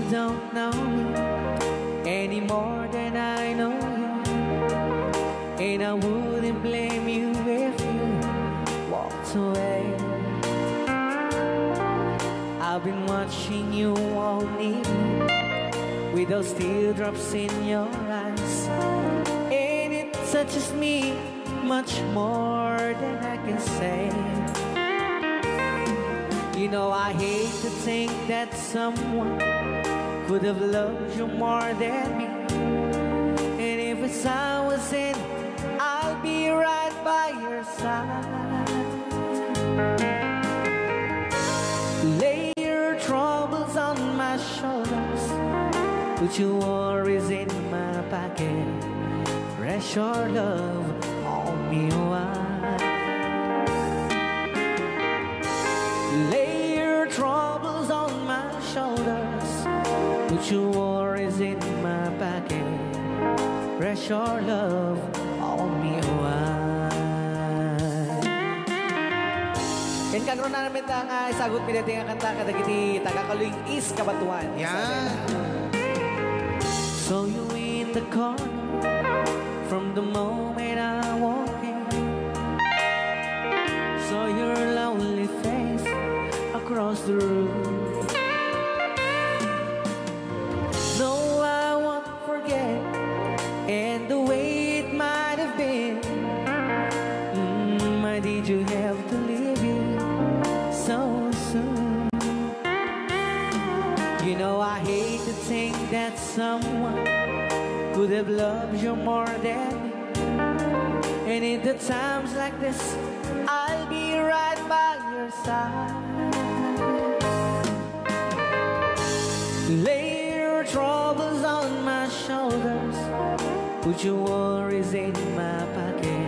don't know you any more than I know you, and I wouldn't blame you if you walked away. I've been watching you all evening with those teardrops in your eyes, and it touches me much more than I can say. You know, I hate to think that someone could have loved you more than me, and if it's I was in, I'll be right by your side. Lay your troubles on my shoulders, put your worries in my pocket, rest your love on me wide. Lay your troubles on my shoulders, put your worries in my pocket, rest your love on me wide. Ken karon na namin ang sagot pinati nga kanta kadagiti tagakaluing is kabatuan. Yan. So you in the corner from the moment I walk in, saw your lonely face across the room. No, I won't forget, and the way it might have been. Why did you have to leave it so soon? You know, I hate to think that someone could have loved you more than me, and in the times like this, I'll be right by your side. Lay your troubles on my shoulders, put your worries in my pocket,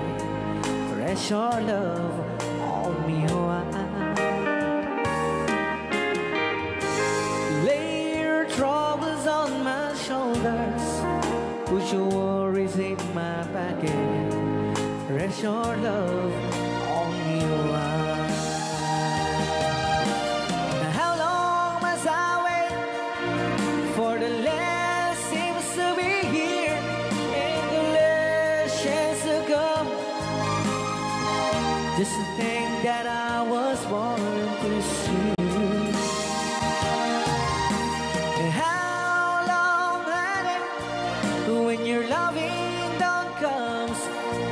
rest your love on me wide. Lay your troubles on my shoulders, put your worries in my pocket, rest your love on me wide. How long must I wait for the last seems to be here and the last chance to come? Just to think that I was born to see. And how long had it when your loving dawn comes?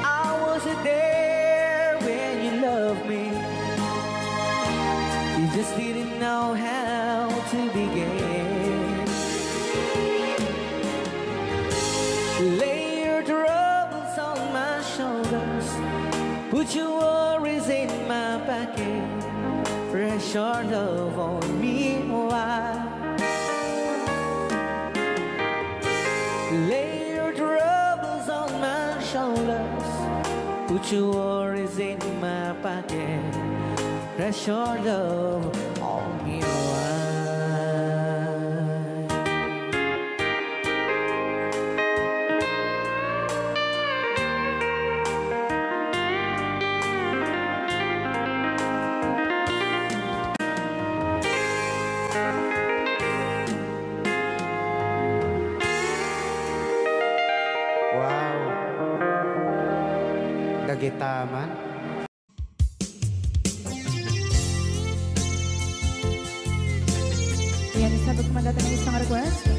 I wasn't there when you loved me. You just didn't know how to begin. Lay your troubles on my shoulders, put your worries in my pocket, rest your love on me wide. Lay your troubles on my shoulders, put your worries in my pocket, rest your love on me wide. Wow. Dagitaman. Ayan, sabag kumandata ng isang request.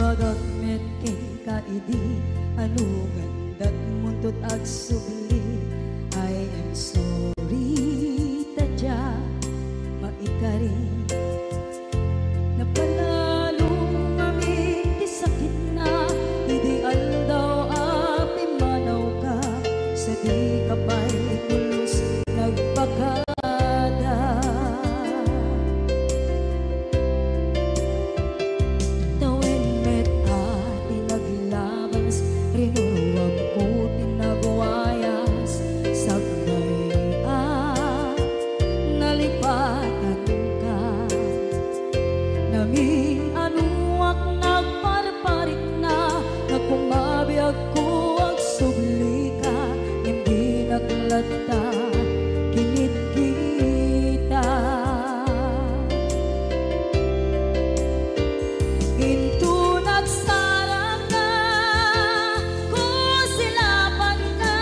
Bagat met kaidi anugan dat muntot ag subli. I am sorry tadya maikari napanalong aming disakit na ideal daw api manaw ka sa di kapay kulos nagpakada. Tawin met at ta kinit kita. Into nagsarang ka, kung silapan ka,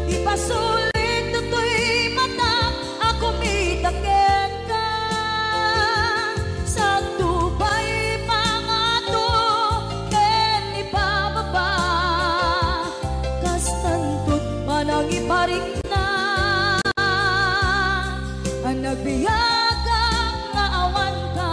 ipasulit to'y mata, ako mitakin ka. Sa tubay pangato, ken ipababa, kastantut manang iparing na, ang nagbiyagang nga awan ka.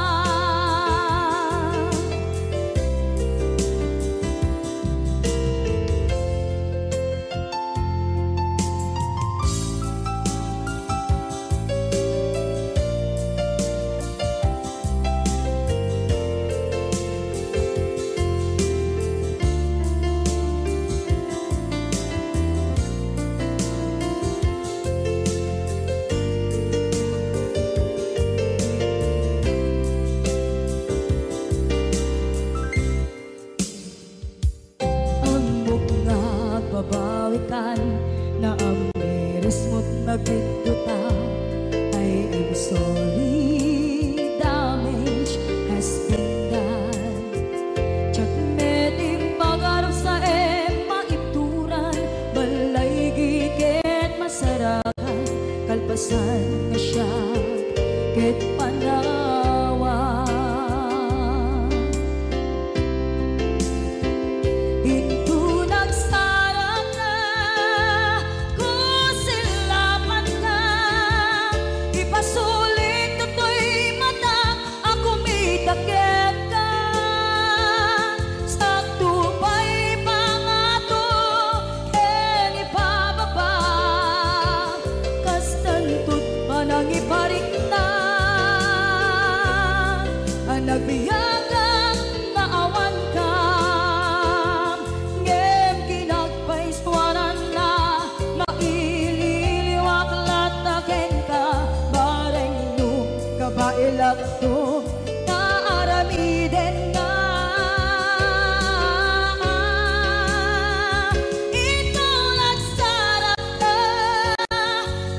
Babawikan na ang meres mo't nagpituta. I'm sorry, damage has been done. Tsak meting pagarap sa maituran, balay gigit masarakan, kalpasan nga siya ket panawa. Into nagsarang ka, kung silapan ka, ipasulit na to'y mata, ako mitakin ka. Sa tubay pangato, ken ipababa, kastantut manang iparing na, ang nagbiyagang nga awan ka. Ngem kinagpaiswanan na, maililiwak lataken ka, bareng nung kabailak to, naaramiden na. Ito nagsarap ka,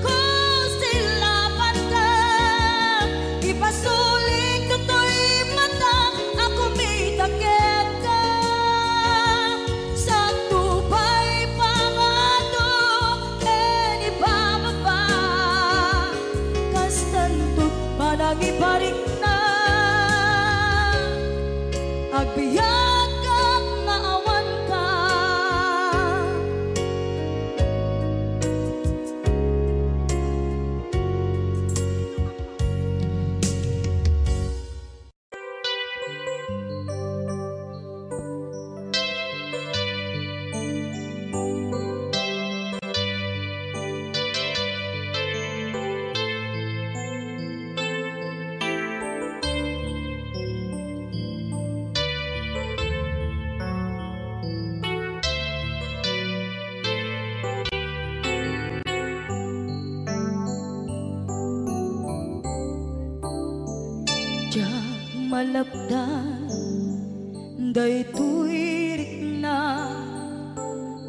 kung silapan ka, ipasulit ko to'y mata, ako mitakin ka. Sa tubay pangato, ken ipababa, kastantut manang iparing na, agbiyagang nga awan ka. Diyak malabdan, daytoy rikna,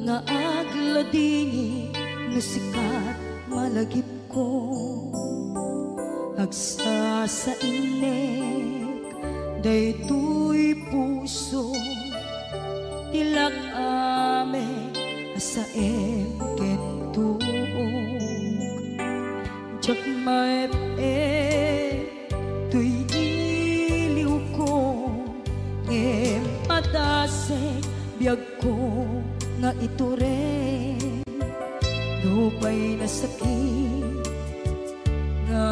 nga agladini nga sikat malagip ko. Agsa sa inek, daytoy puso, tilak ame asaem ken tuog. Diyak tuy iliw ko, ngem padasek biyag ko nga ito rin. Lupay na sakit nga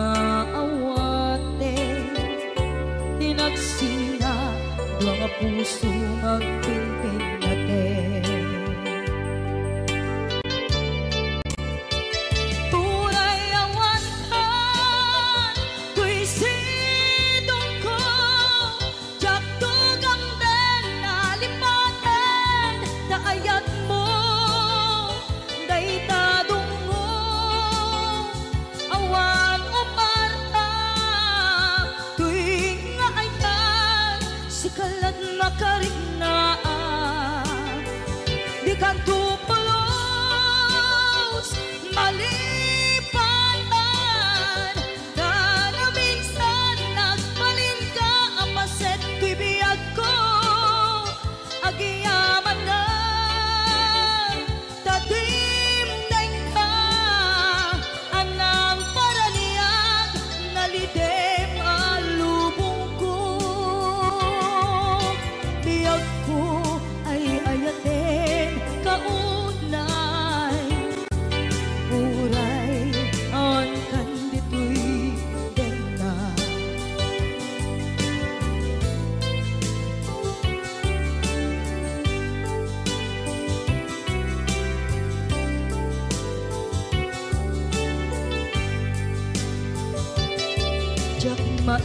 awate, tinagsinga dua nga puso magpinpin natin. Tunay awan ka, tuy sidong ko, jak tugang den nalipaten, naayat mo, daytadong mo, awan o parta, tuy nga ayan, sikalat makarinaan, di kan tupulos,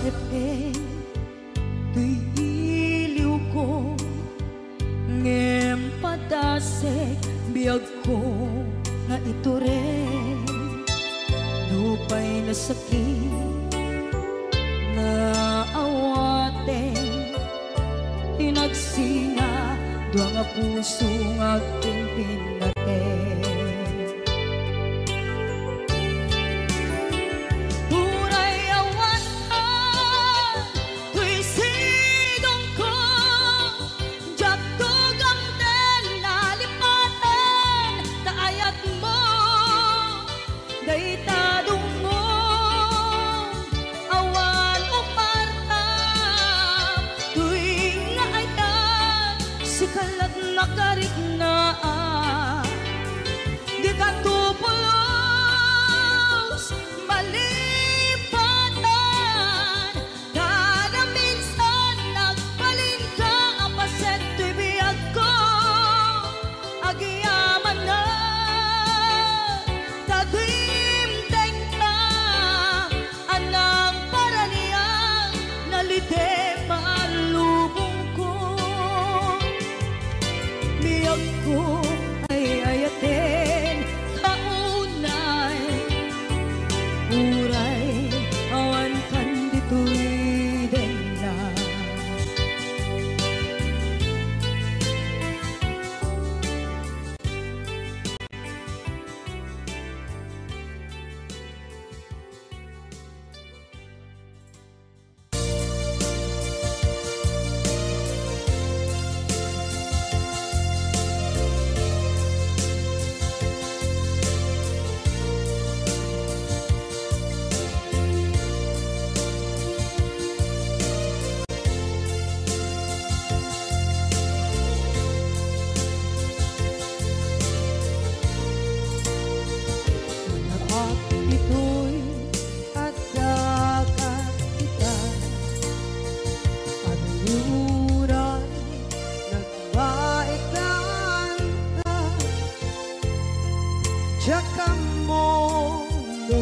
epeng tuy iliw ko ngem padasek biyag ko nga ito rin dupay na sakit na awaten tinagsinga dua nga puso nga aking pinaten. Uray awan ka tuy sidong ko jak tugang den nalipatan kaayat mo dayta dungog awan uparta tuwing naayat si kalat nakarik na di ka tupulos malipatan kada minsan nagpalin ka apaset tuy biyag ko agiyaman na tagimteng ka anang para niya nalite malubong ko biyag ko ay ayaten kaunay uray awan kan dito'y denda. At ito'y adagat kita at yuran nagbaikan ta Tsaka mondo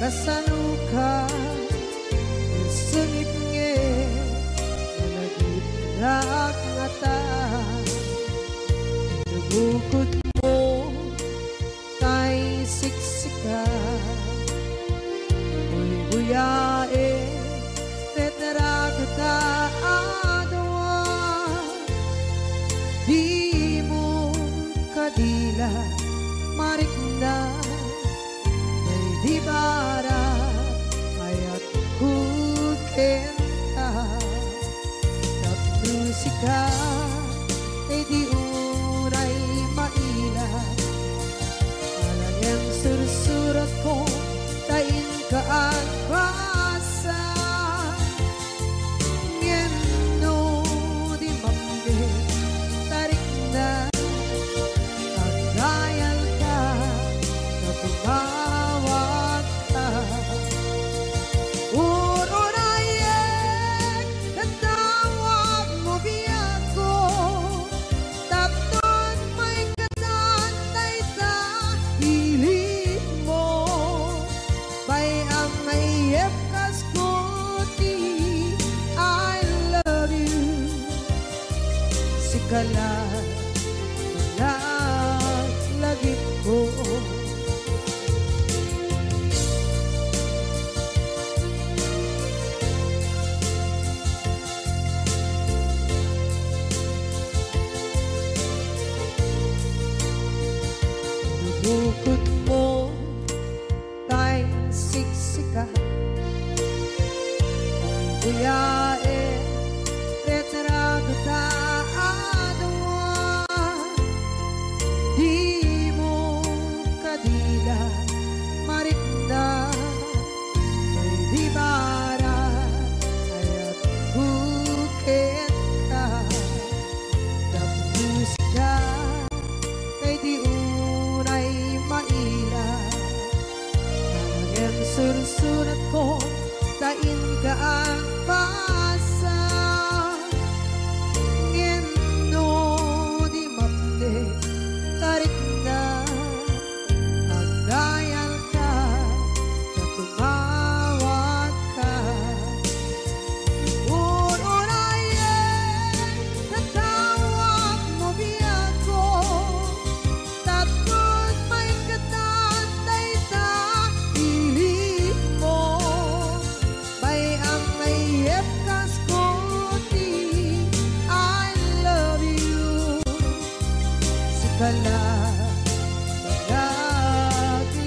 kasanuka sengit nge nagitrak ngata nabukod mo tay siksika uy buyae tetragata adwa di mo kadila marikna ay di bara ayat kukenta musika ay di uray maila yang sursurat ko tain kaagpasa ngeno di mambe tarik na kagayal ka kapumawag ka ururayek katawag mo biyak ko tapton may katantay ta hiling mo bay ang mayep kas kuti I love you sikala lagi ko bukod mo tay siksika buyae retrado ta adwa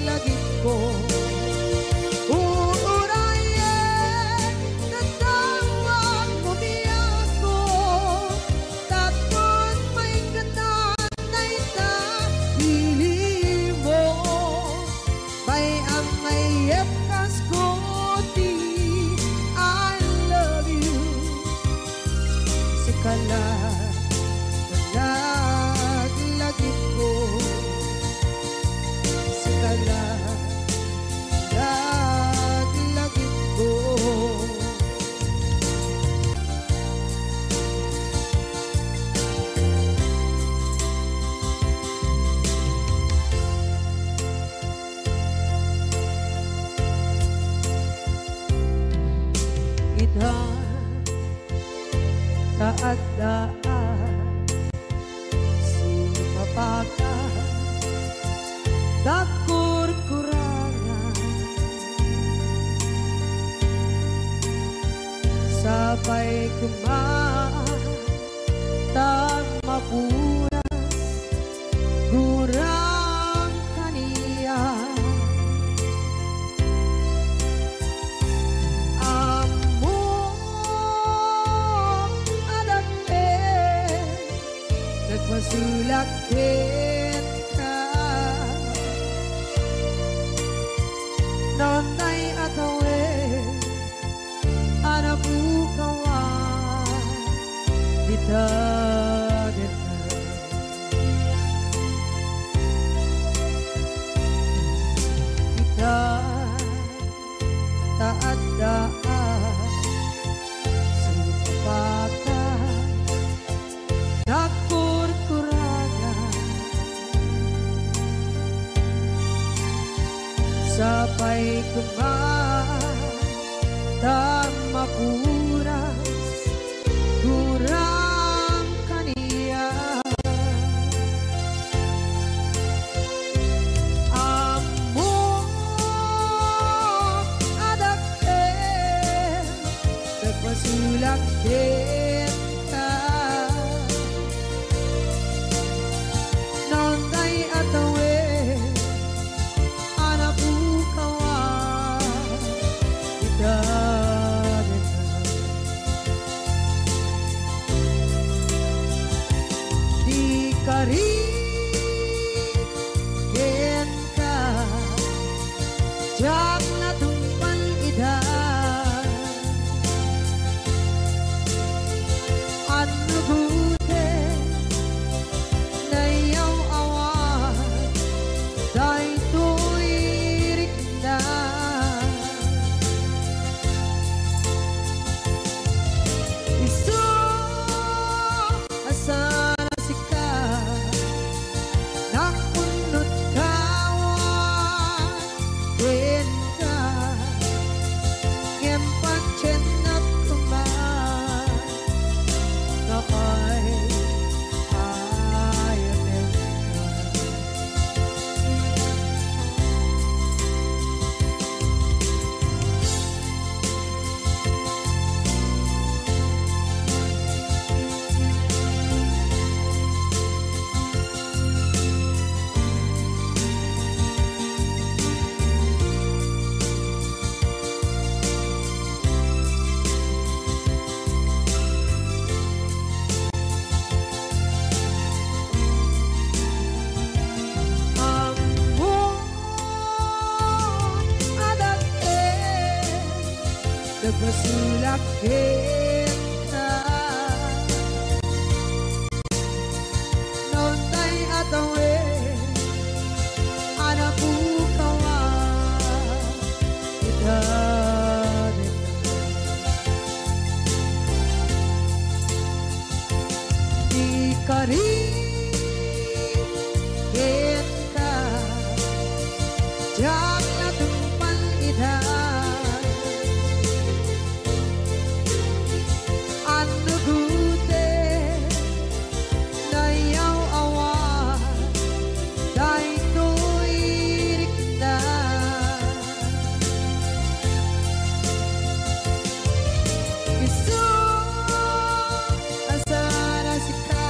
lagi ko uurayan na tawag mo ko takot may gatan na itahili mo may angay epas ko di I love you sekala lagi ko sekala lagi ko Idhan taat daan sumapaka takur kurangan sampai kumaan tak mapuras gurang kania Nagmasulakit ka Nonday at awin Anak bukawan Ditagin ka Kita taat daan Sumpakan Nakur kurangan Sampai kemana tak mapuras kurang kania Amor ada ke Nagmasulak kita Nonday at awin anak bukawan itagin ka di karigin ka jak na tumpal idan ano gute na iyaw awan dahil tuwirik na iso asana sika nakunot kawan din ka ngempag chenap kuman na ayanin ka Nagmasulak kita Nonday at awin anak bukawan itagin ka di karigin ka jak na tumpal idan ano gute na iyaw awan dahil tuwirik na iso asana sika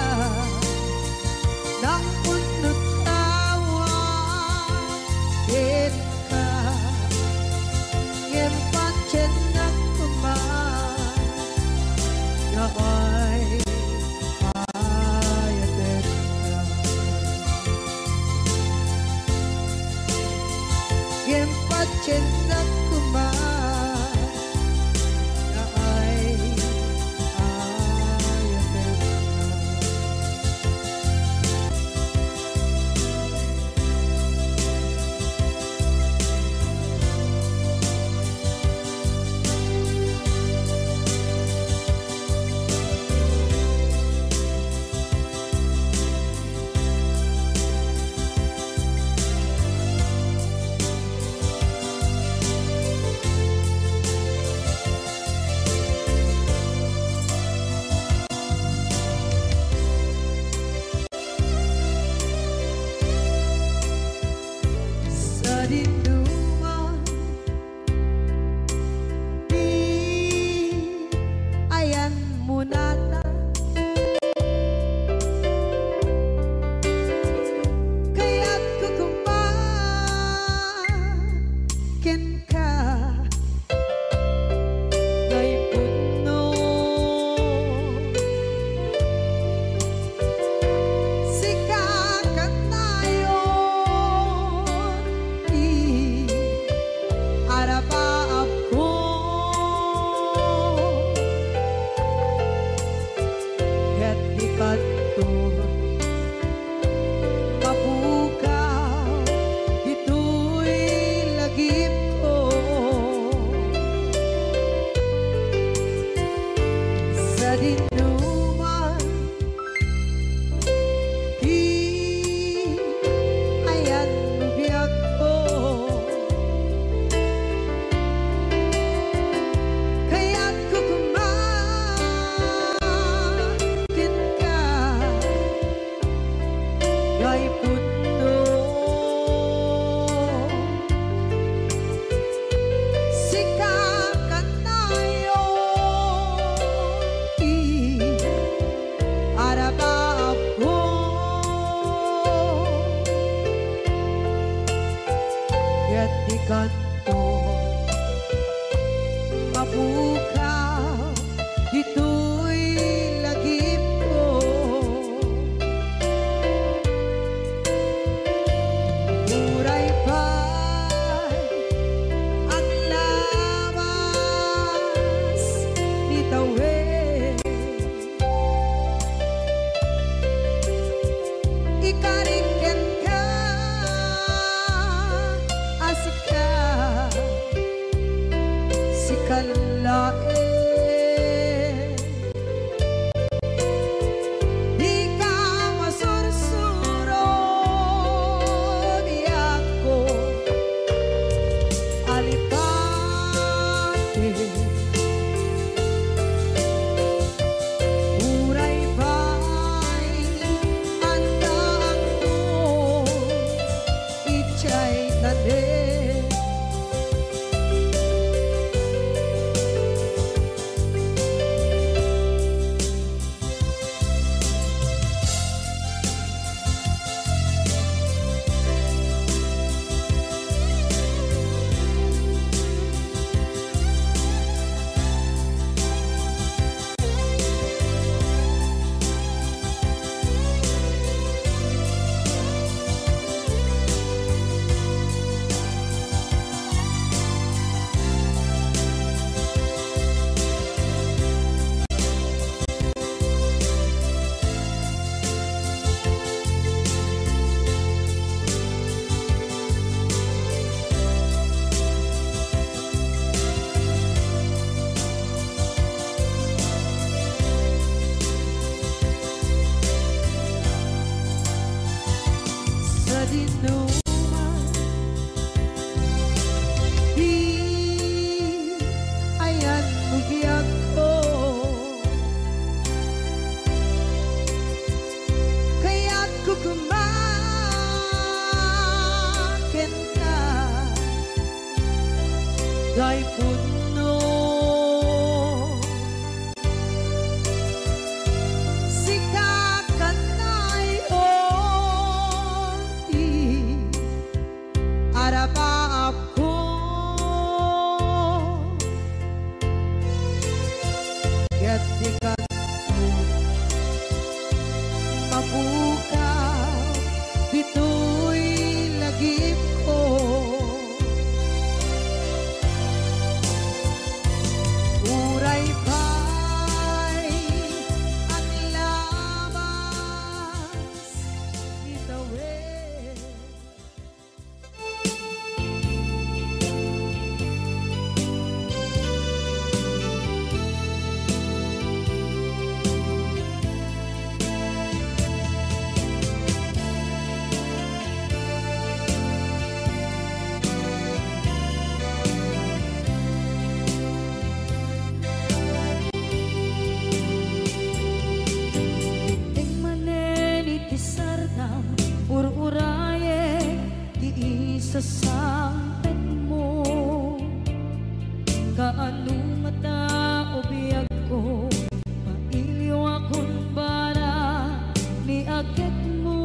dinuman di ayan biyak ko kaya't kukumakin ka gay puno sikakan tayo araba ako kaya't di kanto mabukaw dito'y lagip ko muray pa'y ang lawas ni tawid ikariken ka asika si kalae di ka masursuro biyak ko alipate muray pa'y andaan mo ichay tanin sa dinuman di ayan biyak ko kaya't kukumakin ka gay puno sikakan tayo araba ako kaya't di kanto mabukaw dito'y lagip ko muray pa'y ang lawas ni tawid Ting manen iti sardam ururaye di isa sampen mo kaano mata o biyag ko mailiw akong bara ni agit mo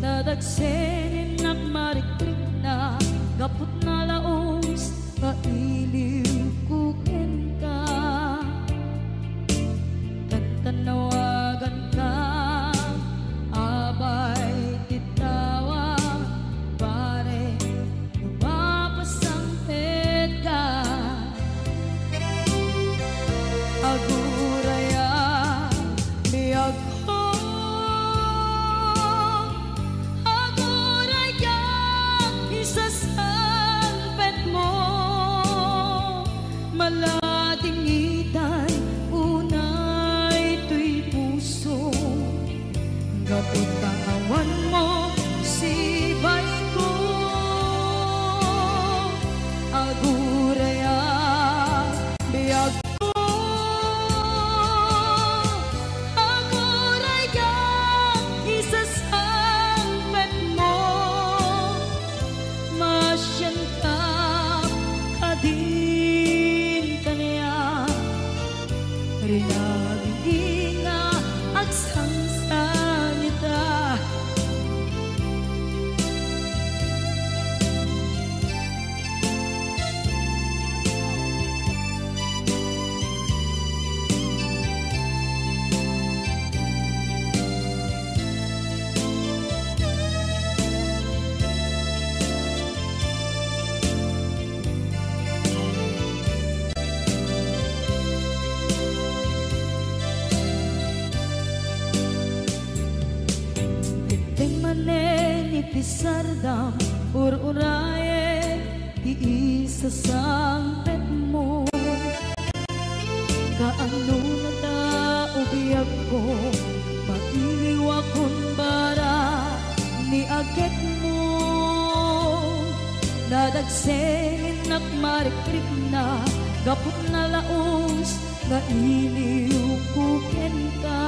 nadagsenin nakmarikrik na gapot na laos mailiw kuken ka tanawagan ka abay titawa pare lumapasang ka aguraya biyag ko aguraya Rinagi nga agsansanita. Sardam ur-uraye iisa sampet mo kaano na ta ubiyag ko mailiwa kun bara ni aget mo nadagsengin nakmarikrip na gapot na laos na iliw kuken ka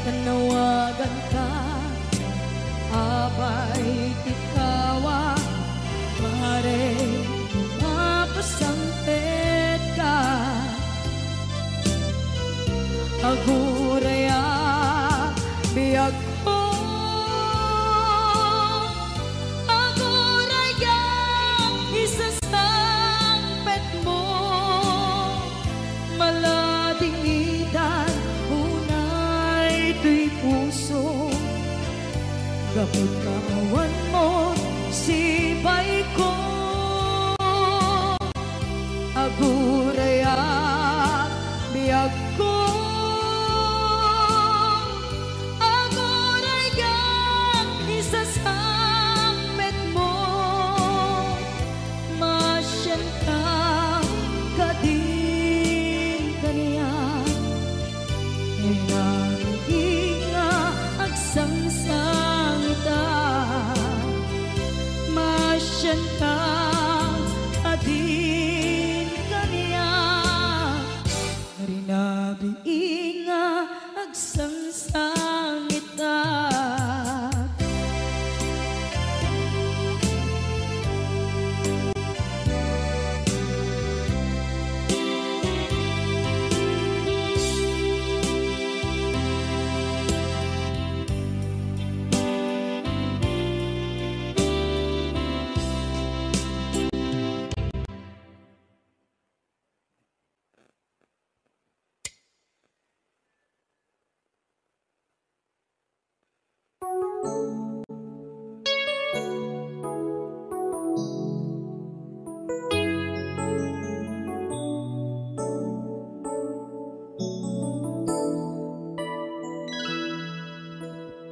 tanawagan ka abay tikawa mare mapasampet ka aguraya biyag ko aguraya isasampet mo malading itan unay tuy puso kapag kaawan mo sibay ko aguraya biyag ko aguraya isasampet mo masyan ka kadin kaniya nga agsangsang masyan ka adin kaniya rinabi nga agsangsangita.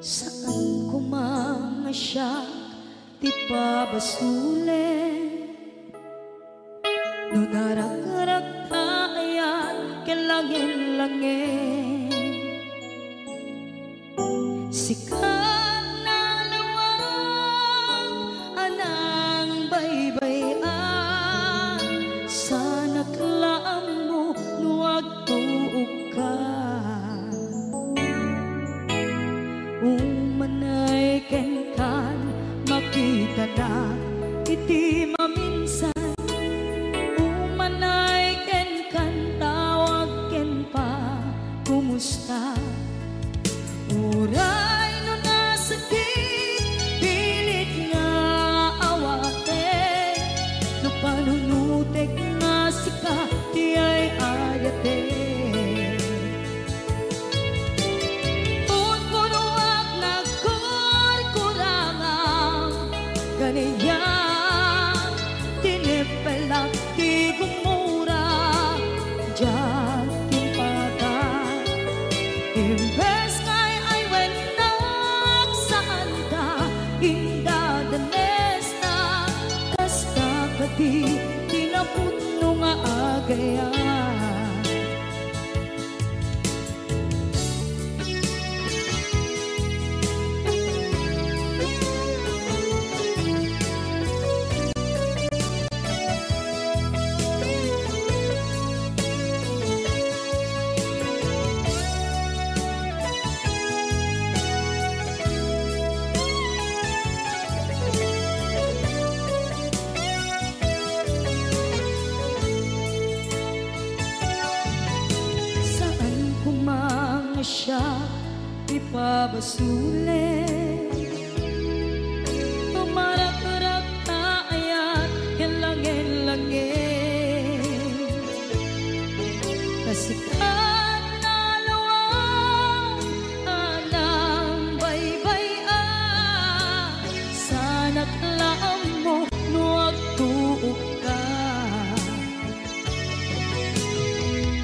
Saan ko mamasyak ti pabasule no narak-arak tayan kelangin-langin sikat na lawang anang baybayan sana klaam mo nuwag tuog ka umanay ken-kan makita na iti maminsan umanay ken-kan tawag ken pa kumusta uray no nasakit pilit nga awate no panunutek nga sika di ay ayate kaniya tinipelak di gumura diyan timpata imbes ngay ay wenak saan ka indadanes na kasta kati tinaputno nga agaya siya ipabasuli. Tumarak-rak na ayat hilangin-langin, kasikat na lawang anang baybay-an. Sana't laam mo nuwag tuog ka,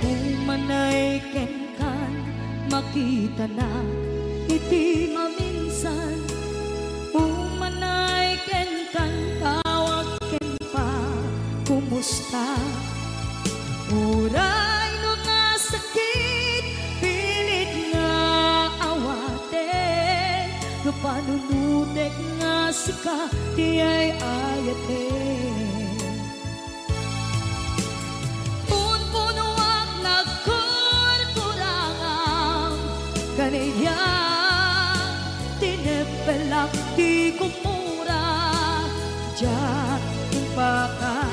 kung manay kenkan makita na iti maminsan. Umanay ken kan tawag ken pa kumusta. Uray no nga sakit pilit nga awaten, no panunutek nga sika di ay ayaten. Punpunuak nagkurkurangang kaniya, tinepelak di kumura diyan impaka.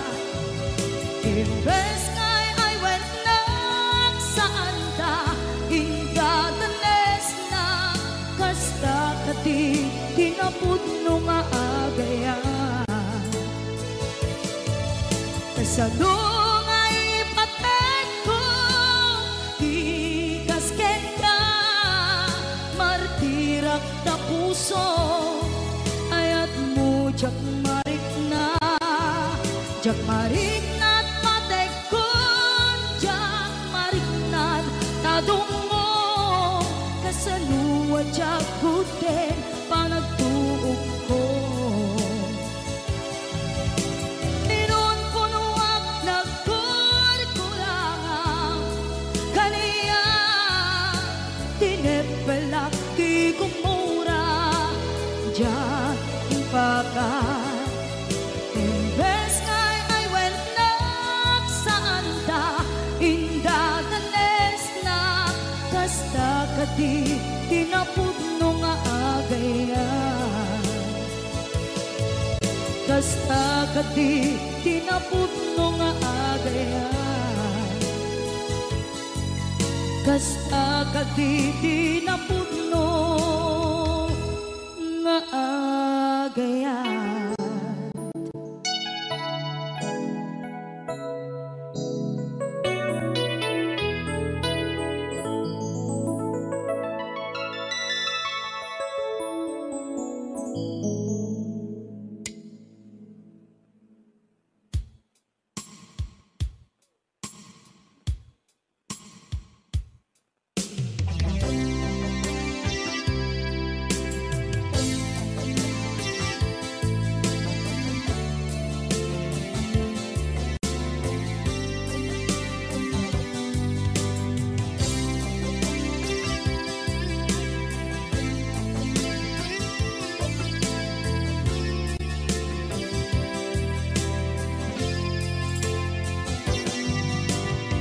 Imbes ngay ay wenak saan ta ingadanes na, kasta kati tinapudno nga agayan. Kasano nga ipatek ko di kasken ka, martirak na puso ayat mo jak marik na. Jak marik na't patek ko, jak marik na't tadong mo, kasaluwa jak kuten panagtuog ko. Inon punuak nagkurkurangang kaniya, tinepelak di kumura diyan impaka. Imbes ngay ay wenak saan ta indadanes na, kasta kati tinapudno nga agayan. Kasta kati tinapudno nga agayan. Kasta kati tinapudno nga agayan.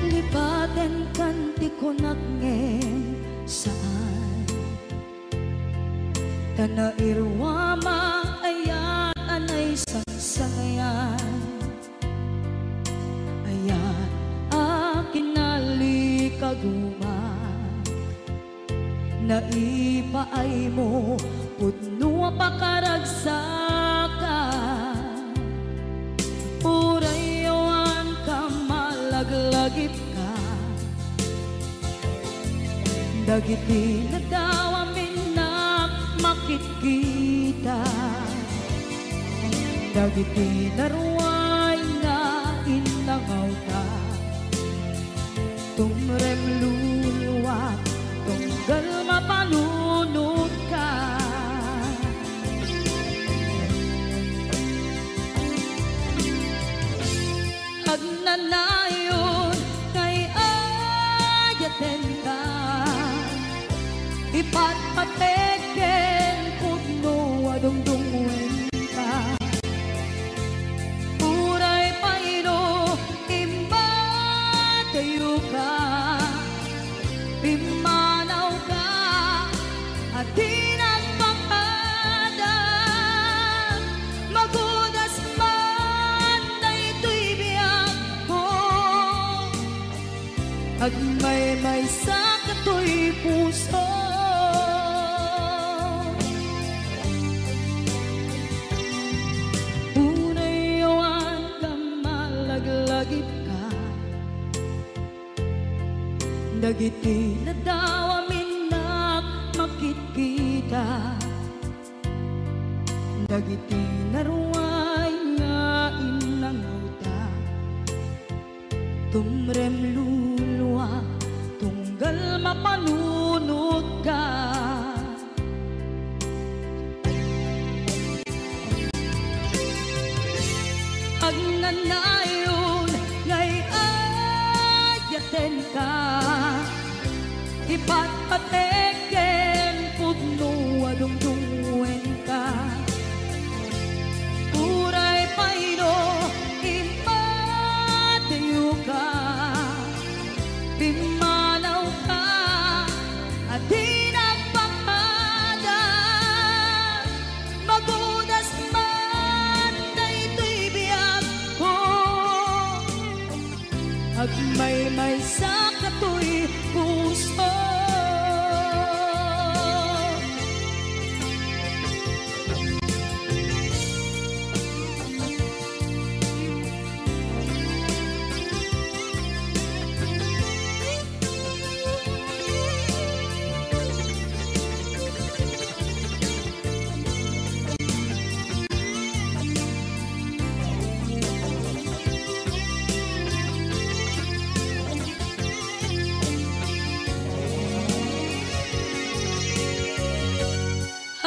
Lipaten kanti ko nagngeng saan, tanairwama ayat anay sangsangayan. Ayat akin nalikaguma, naipaay mo pudno pakaragsakan. Urayawan ka malaglagip ka, dagiti na daw amin na makikita. Dagiti naruay na inangaw ka, tumrem luluwak tunggal mapalunod ka. Agnanayon kay ayaten ka, ipatpateken pudno adungdungwen ka. Uray pairo imba tayo ka, imanaw ka at tinagpakada. Magudas man na ito'y biyak ko, Agmay-may sa kato'y puso. Unay awan ka malaglagip ka, dagiti na daw amin na makikita, dagiti na ruway nga inangauta, tumrem luluwa tunggal mapanunod ka. Agnanayon ngay ayaten ka, ipatpateken pudno adungdungwen ka. Uray payno imatayo ka, pimanaw ka at di nagpakada. Magudas man daytoy biyag ko, agmay-may sa kato'y puso.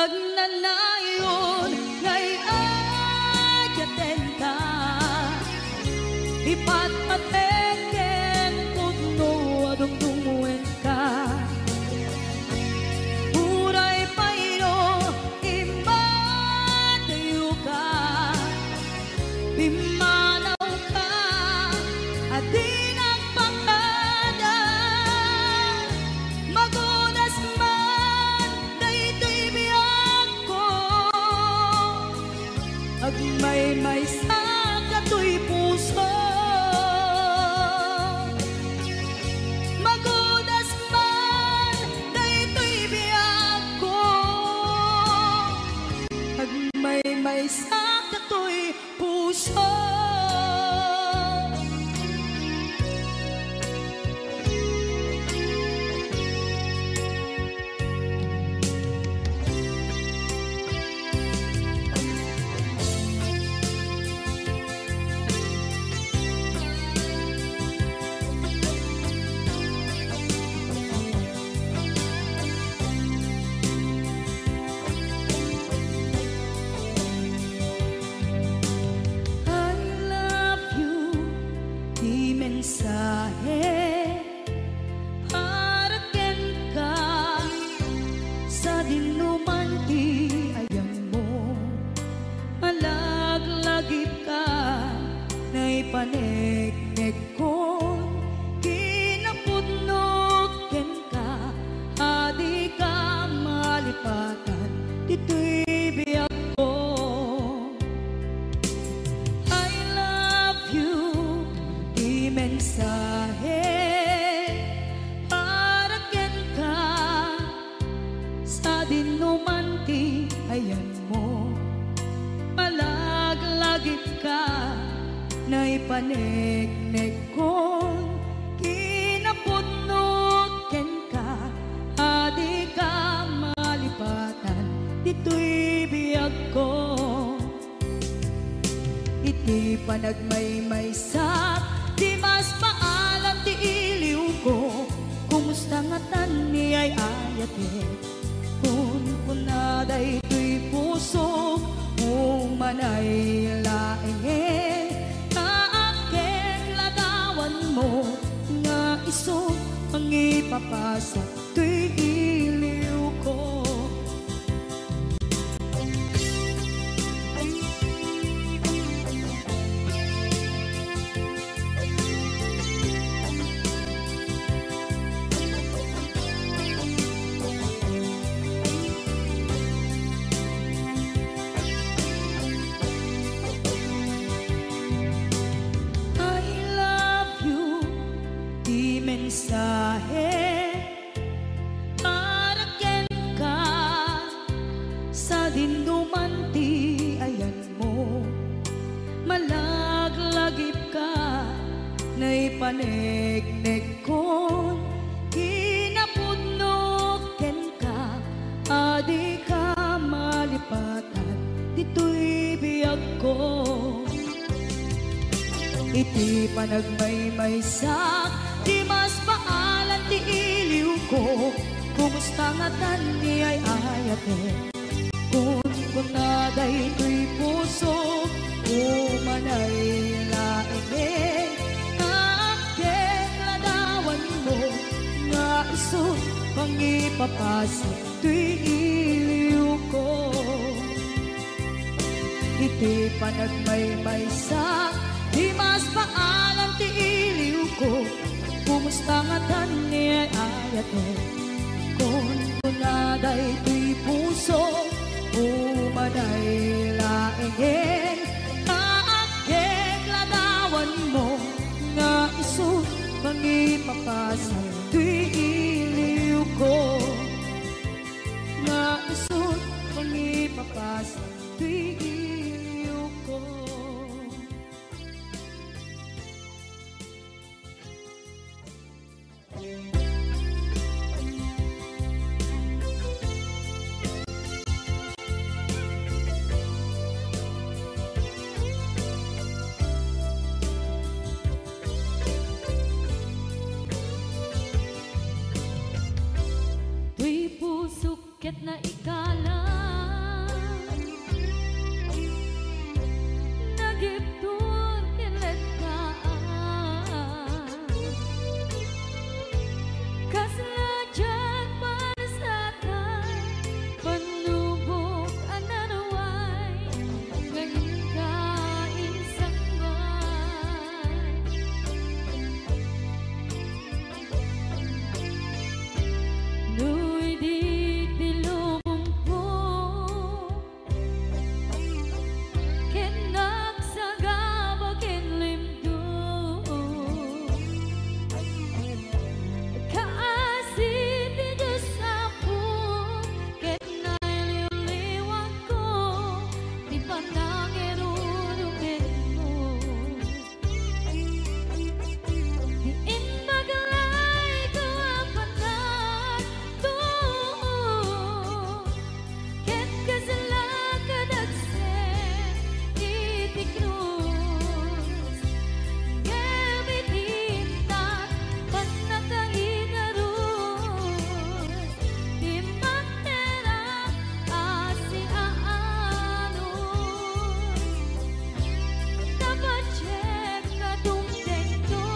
Agnanayon ngay ayaten ka, ipatpateken pudno adungdungwen ka. Uray payno imatayo ka, pimanaw ka at di nagpakada. Magunas man daytoy biyag ko, agmay-may sa kato'y puso. Magunas man daytoy biyag ko, agmay-may sa kato'y puso. I love you, di mensahe para ken ka, sa dinuman ti ayang mo, malaglagip ka, na'y paneknek kon, kinapudnog ken ka, adi ka malipatan, dito'y biyag ko. I love you, di mensahe para ken ka, sa dinuman ti ayan mo, malaglagip ka, na'y paneknek kon, kinapudnog ken ka, adi ka malipatan, dito'y biyag ko. Iti panagmay-may sa di mas paalam ti iliw ko, kumusta nga tan ni ay ayate, kun kunaday to'y puso kung manay laeng, kaaken lagawan mo nga iso ang ipapasa to'y iliw ko. mensahe para ken ka sa dindumanti ayan mo malaglagip ka na'y panegnek kon hinapudno ken ka adi ka malipatan dito'y biyag ko iti panagmaymaysak di mas paalan ti iliw ko kumusta nga tan ni ay ayate kung naday to'y puso umanay laing aking ladawan mo nga iso pangipapasok to'y iliw ko iti panagmaymaysak di mas paalan ti iliw ko kumusta nga tan ni ay ayate kung naday to'y puso umanay laingin aking ladawan mo nga iso pangipapasal to'y iliw ko nga iso pangipapasal to'y iliw ko. Tuy pusukit na ikala nagiptur kilit ka kasaladyan malasatan panubok ananaway ngayon ka insangay nu'y di tilubong po ken nagsagaba ken limdo kaasin ti Diyos ako ken naililiwan ko di panangirurugin mo diin magalay ko apanan to ken kasalag kadagsen iti krus gamitintan panakainarus di matera asiaanus dapat check ka tungtento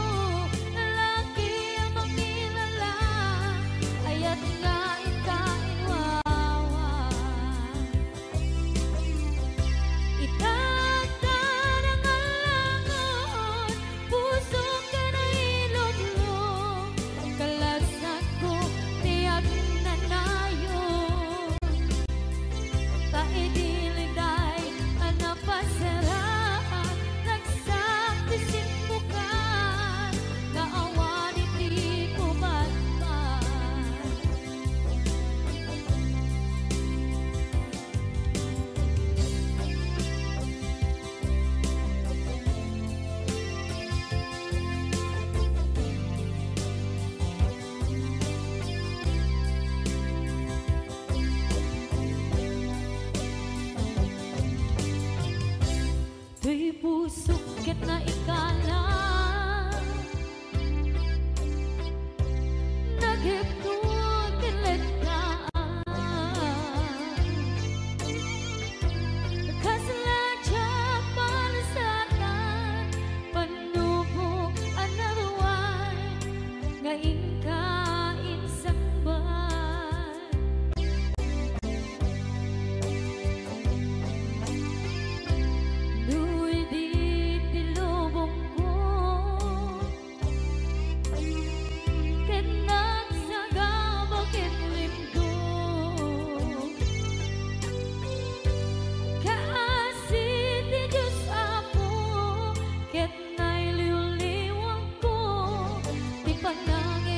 lalaki ang makilala ayat nga ikainwawa itagdan ang alangon puso ka na ilublog kalasat ko tiyak na nayon taidiliday anapasaraan nagsaktisin mo ka naawan iti kumatman tuy pusukit na ikala nagiptur kilit ka kasaladyan malasatan panubok anarway ngayon ka insangban nu'y di tilubong ko ken nagsagaba ken limdo kaasin ti Diyos ako ket nailiwliwang ko di panangin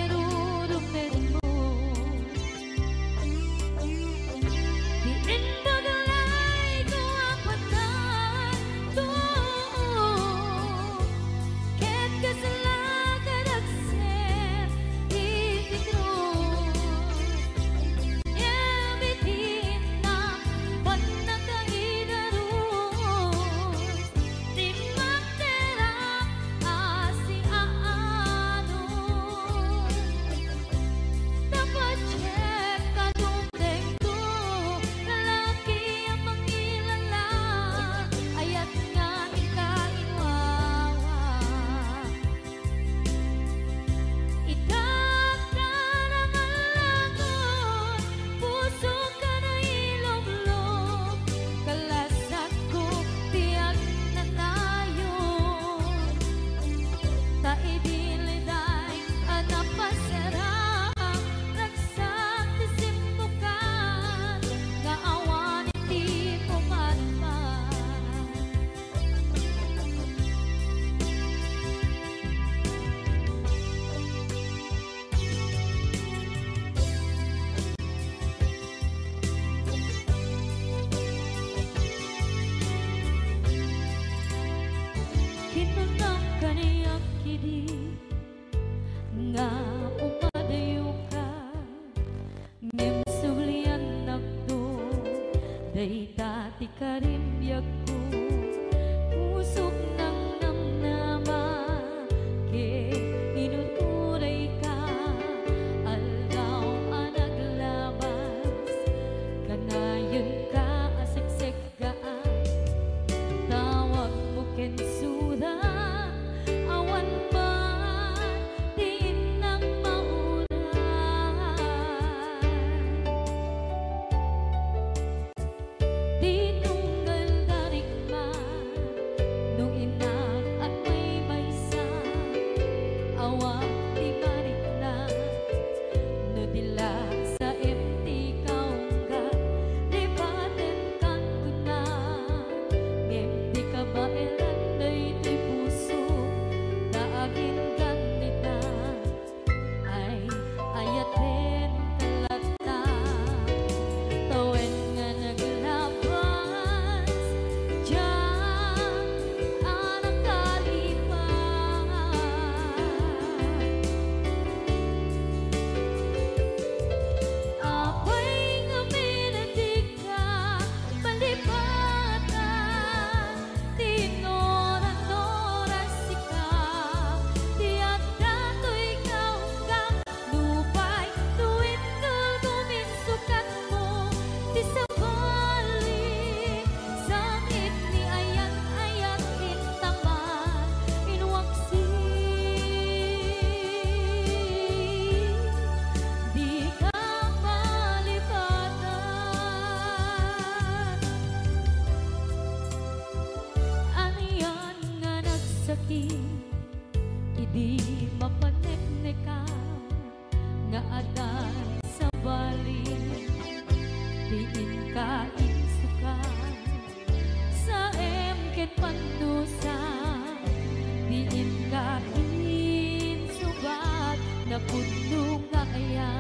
nungaya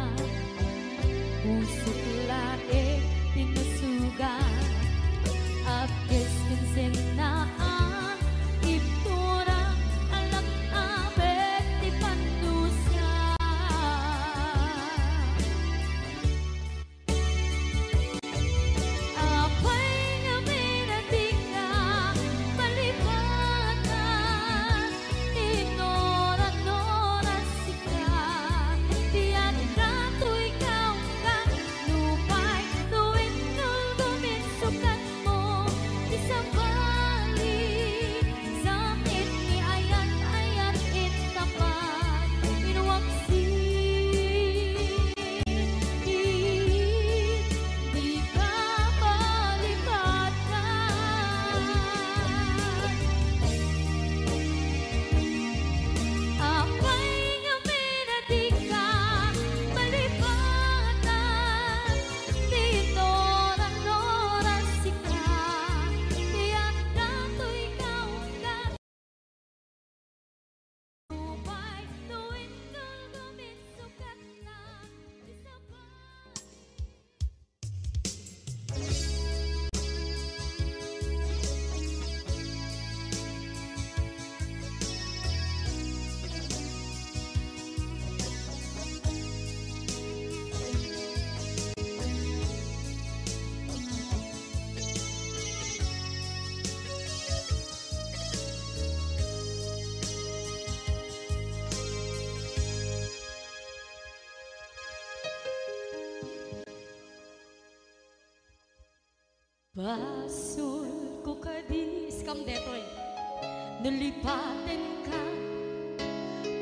usok lae tinusuga apkes kinsen naa iptura alak abet di pandusa apay nga minatika palibatan tinora-nora sika tiyan ka tu'y kaungkan lupay tuwin nulgumin sukat mo isang bali samit ni ayat-ayat itapat inuwaksi di ka palibatan apay nga minatika malibatan tinora-nora sika tiyan ka tu'y kaungkan lupay tuwin nulgumin sukat na isang basul ko kadis kam detoy nalipaten ka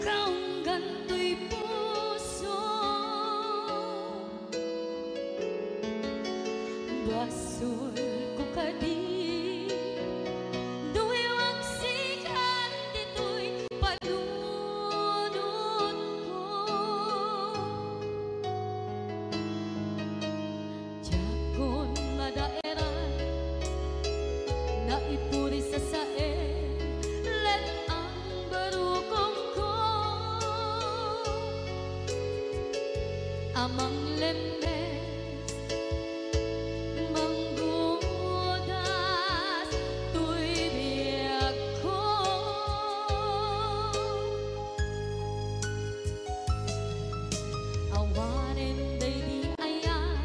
kaung gantoy puso basul ko kadis duwewang sikan ditoy padunot ko jakon madaera na ipuri sa sae let ang barukong ko amang lemes manggudas tuy biyak ko awanin day di ayan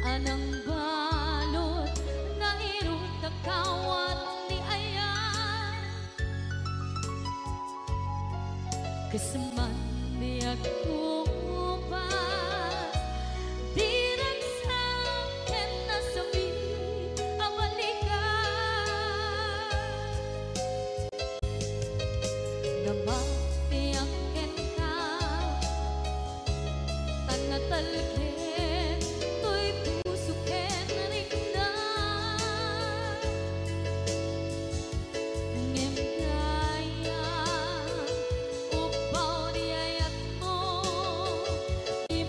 anang balot na irong kakawat ni ayan kasaman niya kupas di nagsakin na sabi ang balikan namatiyak ka tanatalkin to'y pusukin ringnan ngem kaya upaw di ayat mo di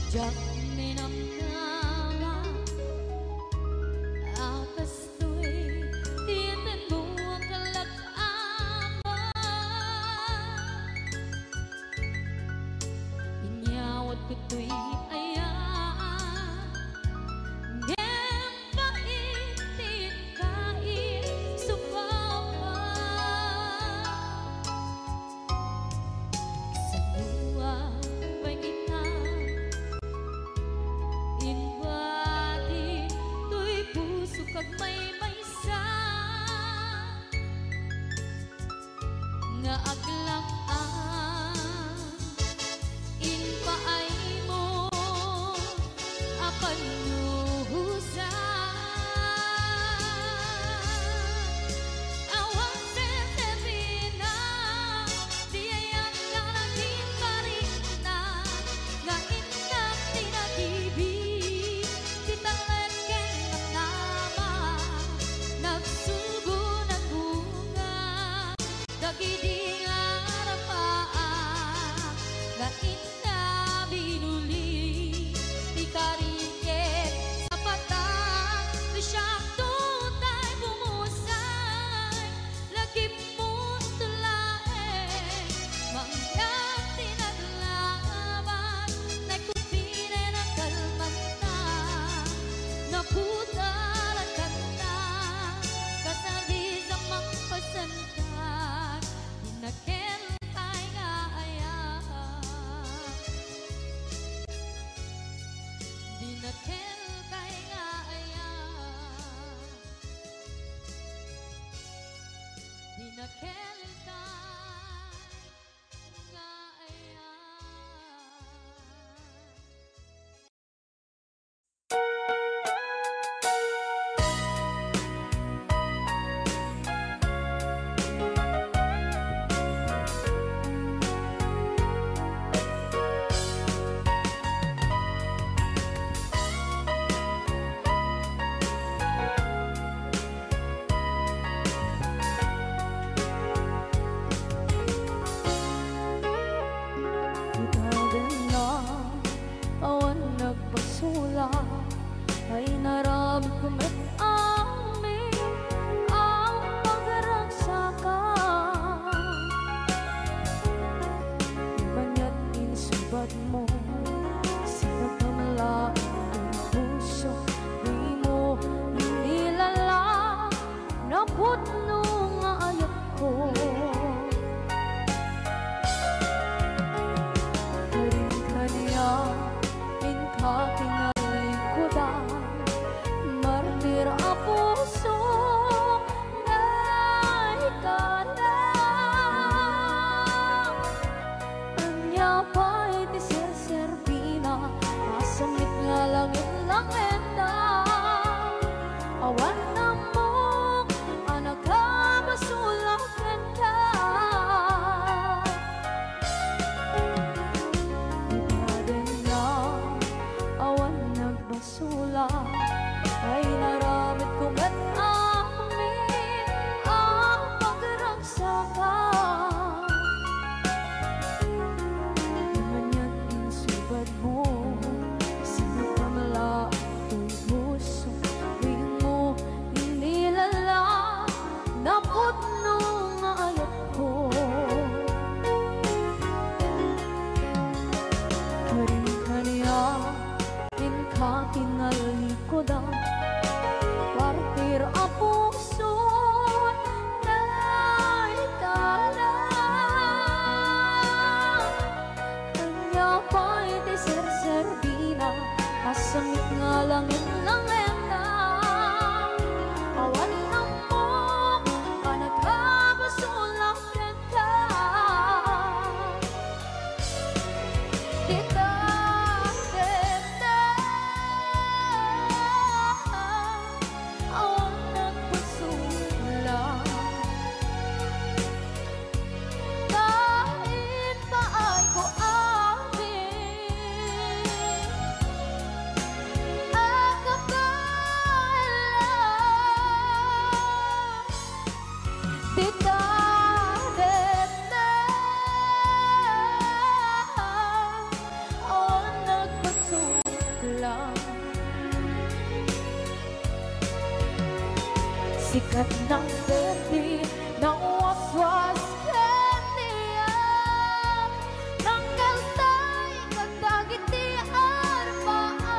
Jak minamnama akas tu'y tiyan mo ang kalak-ama. Inyawat ko tu'y ayaan ngem paitin kain subawa sa buwan pagita inwadi tu'y puso kag may maysa nga aglang-ang inpaay mo apan nuhusa awang sesebina diayang nalagin karina nga inak tinatibig titalan ken nama nagsulgo ng bunga dagidi nga rapaan nga ina binuli di karinget sa patang di siyak tutay bumusay lagip mo tulae mangyang tinaglaban naikupine ng kalmanta naputaran kanta kasali sa magpasantan dinakel kay nga ayan dinakel kay nga ayan dinakel kay nga ayan. Ikaw din lang awan nagpasula ay naramit ko met amin ang pagragsakan manya't insubat mo sinagkamala ang puso di mo inilala naputno nga ayat ko kanya inka kinalikudan martir a puso na ikalang anya pa'y di serserbina masamit nga langit lang enda awan na mo anak ka masulakan ka awan nagbasula ay naramit ko met amin ang pagragsakan manya't insubad mo sinagkamala ito'y puso di mo inilala naputno nga ayat ko karing kanya inka tinalikodan partir a puso na ikalang kanya pa'y di serserbina asamit nga langit lang enda awan na mo kanagkabasulang ka kita awan nagpasula kahit paay ko amin agap sikat ng berde ng waswas kaniya tanggal tay kagdagiti arbaan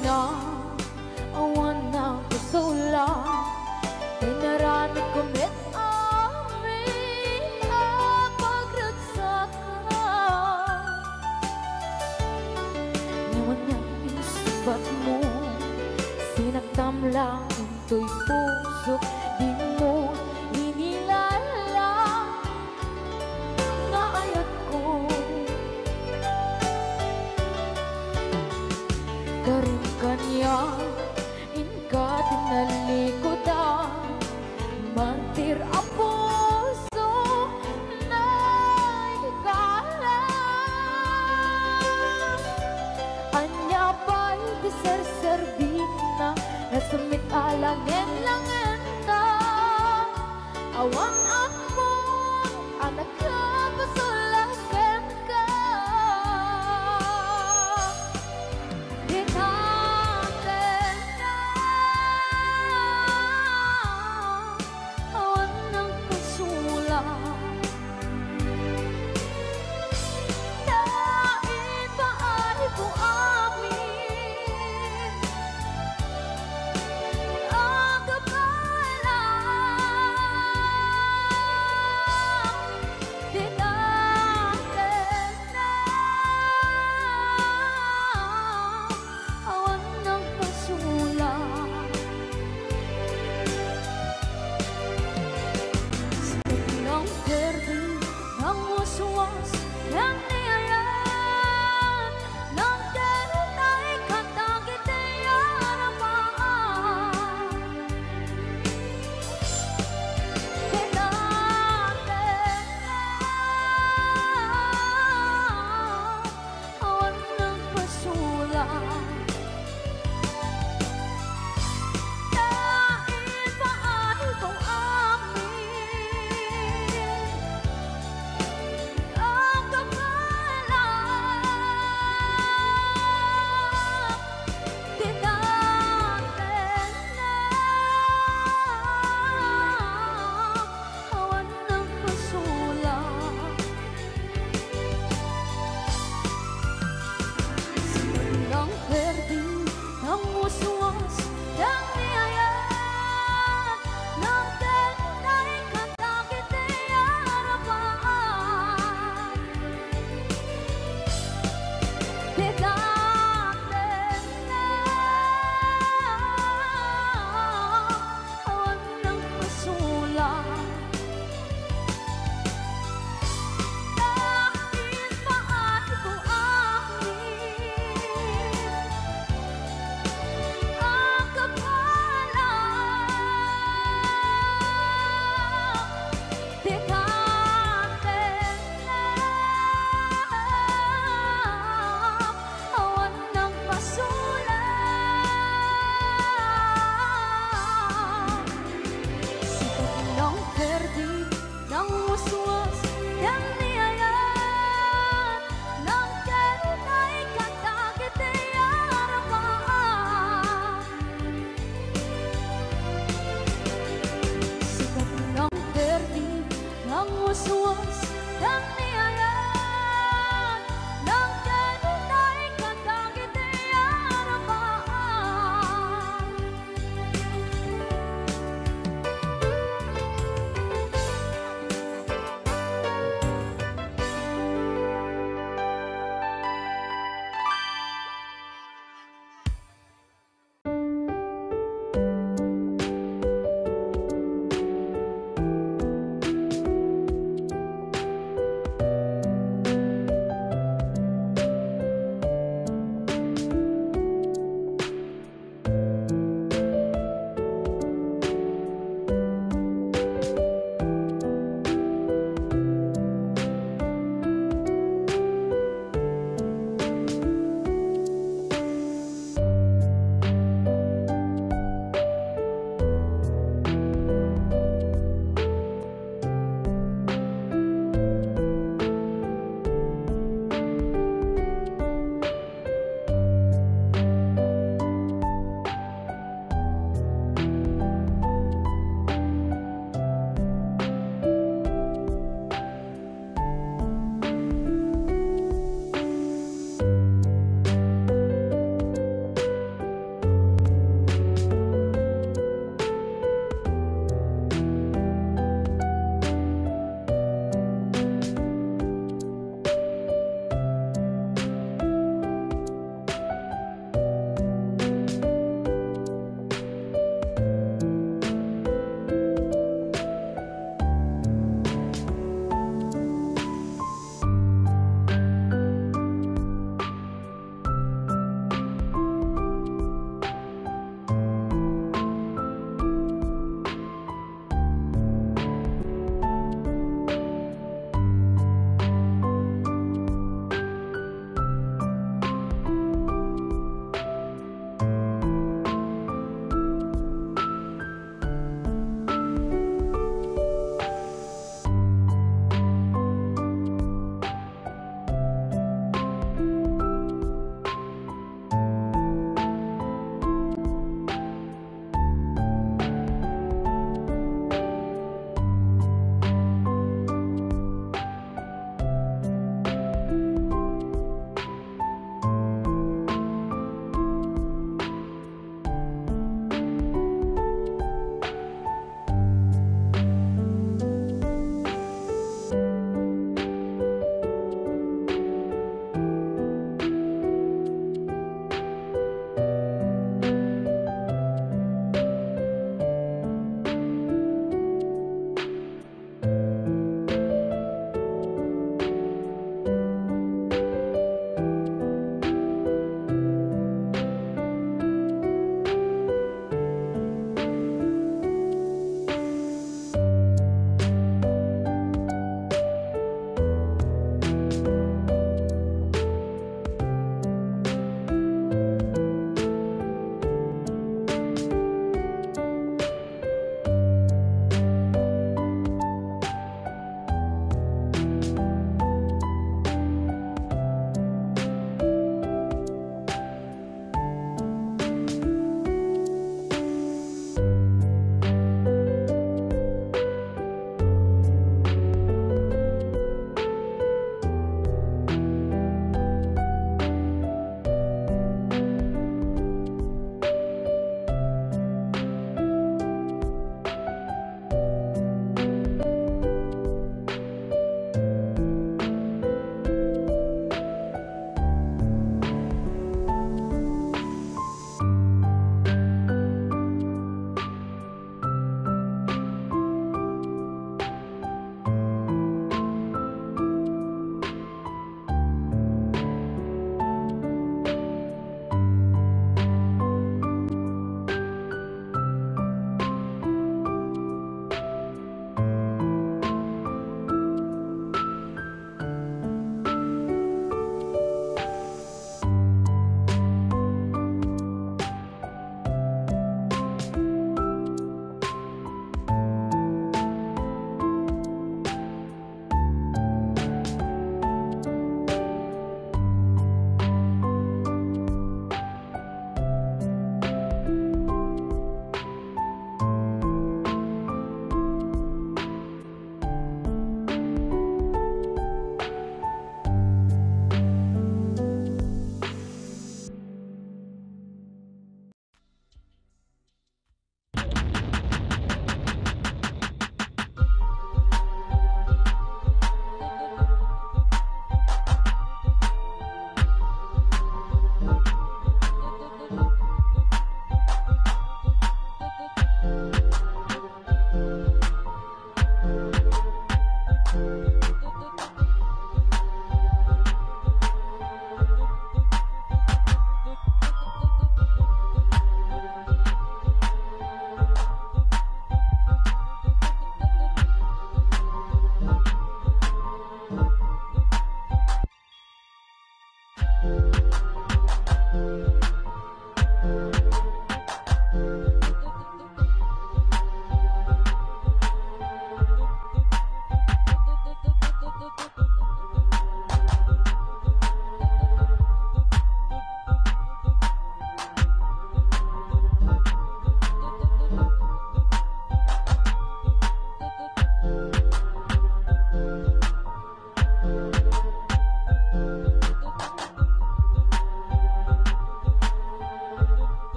na awan ng kasula ay narami kumit amin ang pagragsakan ngayon niyang isubat mo sinagtam lang into'y puso di mo inilala nga ayat ko karin kanya inka tinalikodan mantir a puso na hikala anya pa'y di serservina nasamit alangen-langen na awang ako anak ka pasulakan ka